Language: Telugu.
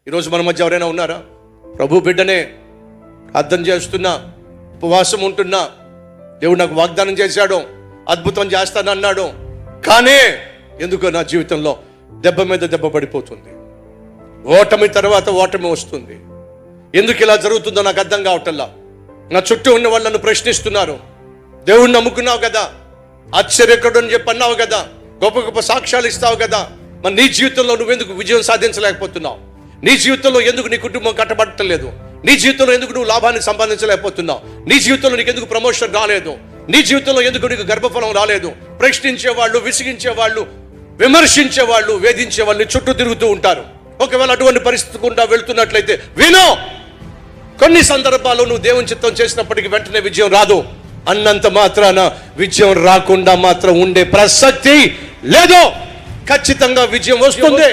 ఈరోజు మన మధ్య ఎవరైనా ఉన్నారా? ప్రభు బిడ్డనే, ప్రార్థన చేస్తున్నా, ఉపవాసం ఉంటున్నా, దేవుడు నాకు వాగ్దానం చేశాడు, అద్భుతం చేస్తానన్నాడు, కానీ ఎందుకో నా జీవితంలో దెబ్బ మీద దెబ్బ పడిపోతుంది, ఓటమి తర్వాత ఓటమి వస్తుంది. ఎందుకు ఇలా జరుగుతుందో నాకు అర్థం కావటల్లా. నా చుట్టూ ఉన్న వాళ్ళు నన్ను ప్రశ్నిస్తున్నారు. దేవుణ్ణి నమ్ముకున్నావు కదా, ఆశ్చర్యకరుడు అని చెప్పి అన్నావు కదా, గొప్ప గొప్ప సాక్ష్యాలు ఇస్తావు కదా, మరి నీ జీవితంలో నువ్వెందుకు విజయం సాధించలేకపోతున్నావు? నీ జీవితంలో ఎందుకు నీ కుటుంబం కట్టబడటలేదు? నీ జీవితంలో ఎందుకు నువ్వు లాభాన్ని సంపాదించలేకపోతున్నావు? నీ జీవితంలో నీకు ఎందుకు ప్రమోషన్ రాలేదు? నీ జీవితంలో ఎందుకు నీకు గర్భఫలం రాలేదు? ప్రశ్నించేవాళ్ళు, విసిగించేవాళ్ళు, విమర్శించేవాళ్ళు, వేధించేవాళ్ళు చుట్టూ తిరుగుతూ ఉంటారు. ఒకవేళ అటువంటి పరిస్థితి గుండా వెళ్తున్నట్లయితే వినో, కొన్ని సందర్భాల్లో నువ్వు దేవుని చిత్తం చేసినప్పటికీ వెంటనే విజయం రాదు. అన్నంత మాత్రాన విజయం రాకుండా మాత్రం ఉండే ప్రసక్తి లేదు. ఖచ్చితంగా విజయం వస్తుంది.